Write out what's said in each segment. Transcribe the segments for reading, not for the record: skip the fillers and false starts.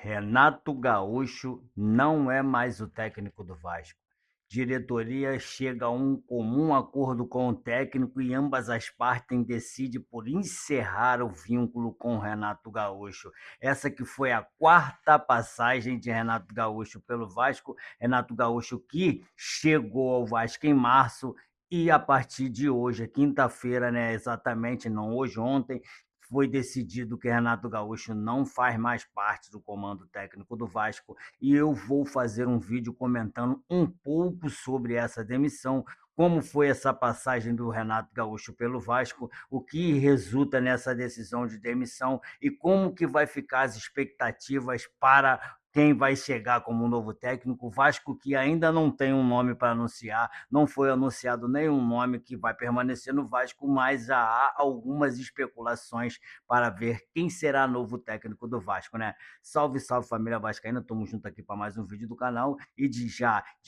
Renato Gaúcho não é mais o técnico do Vasco. Diretoria chega a um comum acordo com o técnico e ambas as partes decidem por encerrar o vínculo com o Renato Gaúcho. Essa que foi a quarta passagem de Renato Gaúcho pelo Vasco. Renato Gaúcho que chegou ao Vasco em março e a partir de hoje, quinta-feira, né, exatamente, não hoje, ontem, foi decidido que Renato Gaúcho não faz mais parte do comando técnico do Vasco e eu vou fazer um vídeo comentando um pouco sobre essa demissão, como foi essa passagem do Renato Gaúcho pelo Vasco, o que resulta nessa decisão de demissão e como que vai ficar as expectativas para quem vai chegar como novo técnico. O Vasco que ainda não tem um nome para anunciar, não foi anunciado nenhum nome que vai permanecer no Vasco, mas há algumas especulações para ver quem será novo técnico do Vasco, né? Salve, salve família vascaína, estamos juntos aqui para mais um vídeo do canal e de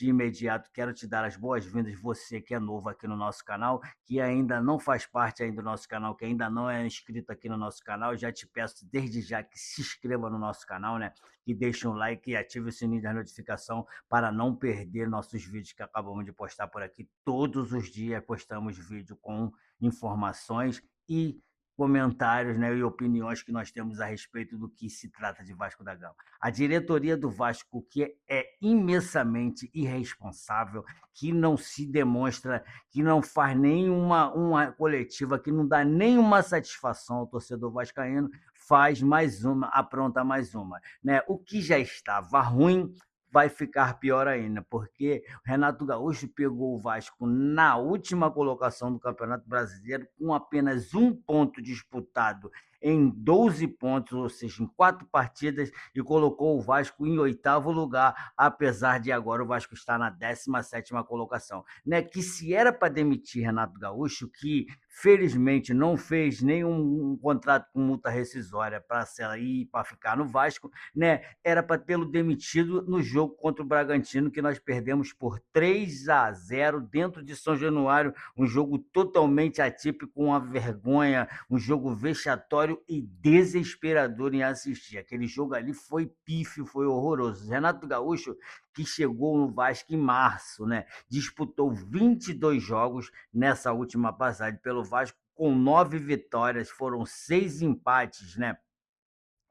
imediato, quero te dar as boas-vindas, você que é novo aqui no nosso canal, que ainda não faz parte ainda do nosso canal, que ainda não é inscrito aqui no nosso canal, já te peço desde já que se inscreva no nosso canal, né? Que deixe um like e ative o sininho da notificação para não perder nossos vídeos que acabamos de postar por aqui. Todos os dias postamos vídeo com informações e comentários, né, e opiniões que nós temos a respeito do que se trata de Vasco da Gama. A diretoria do Vasco, que é imensamente irresponsável, que não se demonstra, que não faz nenhuma uma coletiva, que não dá nenhuma satisfação ao torcedor vascaíno, faz mais uma, apronta mais uma, né? O que já estava ruim vai ficar pior ainda, porque o Renato Gaúcho pegou o Vasco na última colocação do Campeonato Brasileiro com apenas um ponto disputado em 12 pontos, ou seja, em 4 partidas, e colocou o Vasco em 8º lugar, apesar de agora o Vasco estar na 17ª colocação. Né? Que se era para demitir Renato Gaúcho, que felizmente não fez nenhum contrato com multa rescisória para sair, para ficar no Vasco, né? Era para tê-lo demitido no jogo contra o Bragantino, que nós perdemos por 3-0 dentro de São Januário, um jogo totalmente atípico, uma vergonha, um jogo vexatório e desesperador em assistir. Aquele jogo ali foi pífio, foi horroroso. Renato Gaúcho, que chegou no Vasco em março, né? Disputou 22 jogos nessa última passagem pelo Vasco, com 9 vitórias, foram 6 empates, né?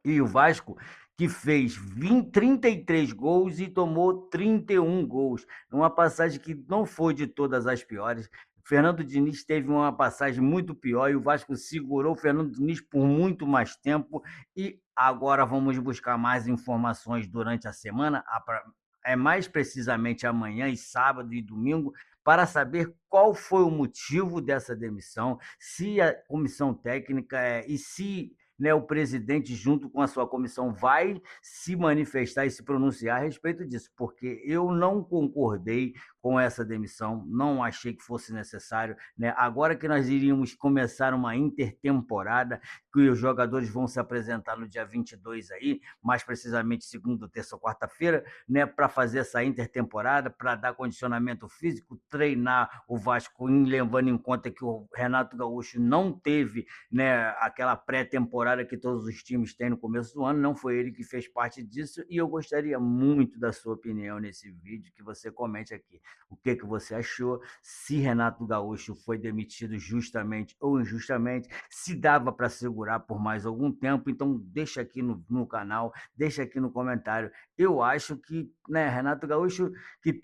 E o Vasco que fez 33 gols e tomou 31 gols, uma passagem que não foi de todas as piores. Fernando Diniz teve uma passagem muito pior e o Vasco segurou o Fernando Diniz por muito mais tempo. E agora vamos buscar mais informações durante a semana, é mais precisamente amanhã e sábado e domingo, para saber qual foi o motivo dessa demissão, se a comissão técnica e se, né, o presidente, junto com a sua comissão, vai se manifestar e se pronunciar a respeito disso, porque eu não concordei com essa demissão, não achei que fosse necessário, né? Agora que nós iríamos começar uma intertemporada, que os jogadores vão se apresentar no dia 22 aí, mais precisamente segunda, terça ou quarta-feira, né, para fazer essa intertemporada, para dar condicionamento físico, treinar o Vasco, levando em conta que o Renato Gaúcho não teve, né, aquela pré-temporada que todos os times têm no começo do ano, não foi ele que fez parte disso, e eu gostaria muito da sua opinião nesse vídeo, que você comente aqui o que, que você achou, se Renato Gaúcho foi demitido justamente ou injustamente, se dava para segurar por mais algum tempo. Então deixa aqui no canal, deixa aqui no comentário. Eu acho que, né, Renato Gaúcho que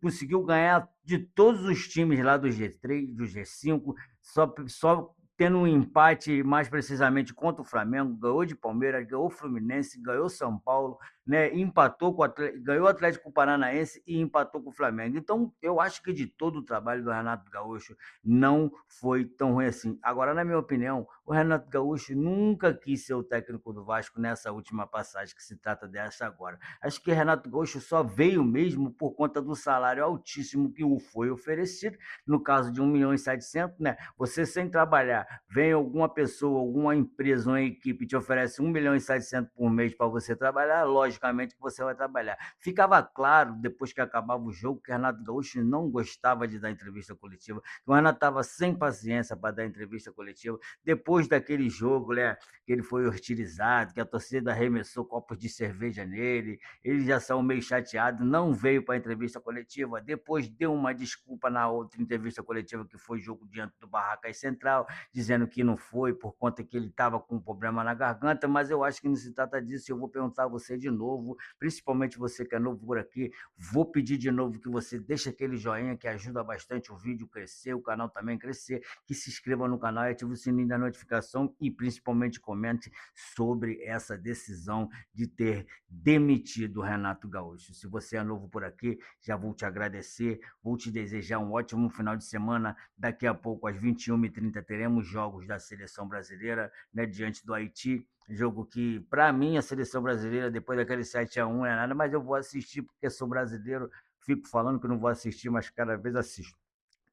conseguiu ganhar de todos os times lá do G3, do G5, só tendo um empate, mais precisamente contra o Flamengo, ganhou de Palmeiras, ganhou o Fluminense, ganhou São Paulo, né? Empatou com ganhou o Atlético Paranaense e empatou com o Flamengo. Então, eu acho que de todo o trabalho do Renato Gaúcho não foi tão ruim assim. Agora, na minha opinião, o Renato Gaúcho nunca quis ser o técnico do Vasco nessa última passagem que se trata dessa agora. Acho que o Renato Gaúcho só veio mesmo por conta do salário altíssimo que o foi oferecido, no caso de 1,7 milhão, né? Você sem trabalhar vem alguma pessoa, alguma empresa, uma equipe te oferece 1.700.000 por mês para você trabalhar, logicamente que você vai trabalhar. Ficava claro, depois que acabava o jogo, que Renato Gaúcho não gostava de dar entrevista coletiva, que o Renato estava sem paciência para dar entrevista coletiva. Depois daquele jogo, né, que ele foi hostilizado, que a torcida arremessou copos de cerveja nele, ele já saiu meio chateado, não veio para a entrevista coletiva, depois deu uma desculpa na outra entrevista coletiva, que foi jogo diante do Barracas Central, dizendo que não foi por conta que ele estava com um problema na garganta, mas eu acho que não se trata disso. Eu vou perguntar a você de novo, principalmente você que é novo por aqui, vou pedir de novo que você deixe aquele joinha que ajuda bastante o vídeo crescer, o canal também crescer, que se inscreva no canal e ative o sininho da notificação e principalmente comente sobre essa decisão de ter demitido o Renato Gaúcho. Se você é novo por aqui, já vou te agradecer, vou te desejar um ótimo final de semana. Daqui a pouco, às 21h30, teremos jogos da seleção brasileira, né, diante do Haiti. Jogo que, para mim, a seleção brasileira, depois daquele 7-1, não é nada, mas eu vou assistir porque sou brasileiro. Fico falando que não vou assistir, mas cada vez assisto.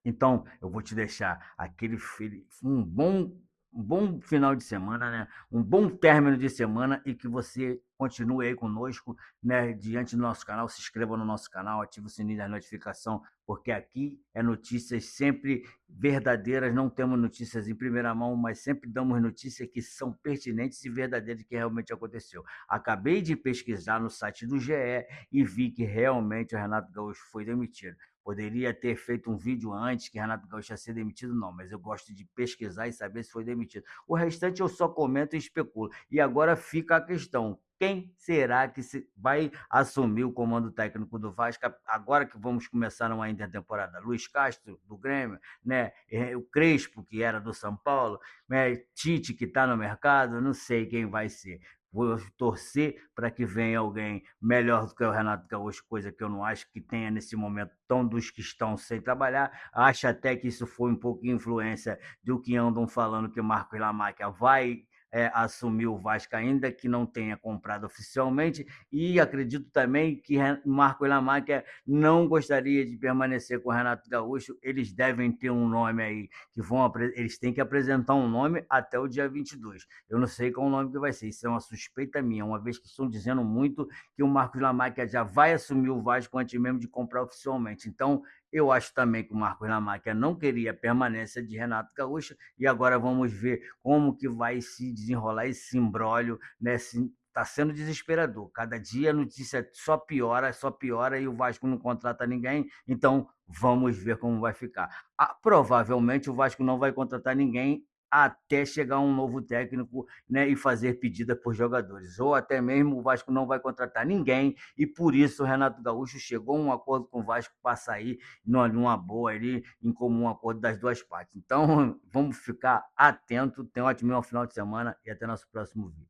Então, eu vou te deixar um bom final de semana, né? Um bom término de semana e que você continue aí conosco, né? Diante do nosso canal, se inscreva no nosso canal, ative o sininho da notificação, porque aqui é notícias sempre verdadeiras, não temos notícias em primeira mão, mas sempre damos notícias que são pertinentes e verdadeiras que realmente aconteceu. Acabei de pesquisar no site do GE e vi que realmente o Renato Gaúcho foi demitido. Poderia ter feito um vídeo antes que Renato Gaúcho ia ser demitido, não, mas eu gosto de pesquisar e saber se foi demitido. O restante eu só comento e especulo. E agora fica a questão: quem será que vai assumir o comando técnico do Vasco agora que vamos começar numa intertemporada? Luiz Castro, do Grêmio, né? O Crespo, que era do São Paulo, né? Tite, que está no mercado, não sei quem vai ser. Vou torcer para que venha alguém melhor do que o Renato Gaúcho, coisa que eu não acho que tenha nesse momento tão dos que estão sem trabalhar. Acho até que isso foi um pouco influência do que andam falando que o Marcos Lamáquia vai assumir o Vasco, ainda que não tenha comprado oficialmente, e acredito também que Marcos Lamáquia não gostaria de permanecer com o Renato Gaúcho. Eles devem ter um nome aí, eles têm que apresentar um nome até o dia 22. Eu não sei qual o nome que vai ser, isso é uma suspeita minha, uma vez que estão dizendo muito que o Marcos Lamáquia já vai assumir o Vasco antes mesmo de comprar oficialmente. Então, eu acho também que o Marcos Lamáquia não queria a permanência de Renato Gaúcho, e agora vamos ver como que vai se desenrolar esse imbróglio, né? Está sendo desesperador. Cada dia a notícia só piora e o Vasco não contrata ninguém. Então, vamos ver como vai ficar. Provavelmente o Vasco não vai contratar ninguém até chegar um novo técnico, né, e fazer pedida por jogadores. Ou até mesmo o Vasco não vai contratar ninguém e por isso o Renato Gaúcho chegou a um acordo com o Vasco para sair numa boa ali, em comum acordo das duas partes. Então, vamos ficar atento. Tenha um ótimo final de semana e até nosso próximo vídeo.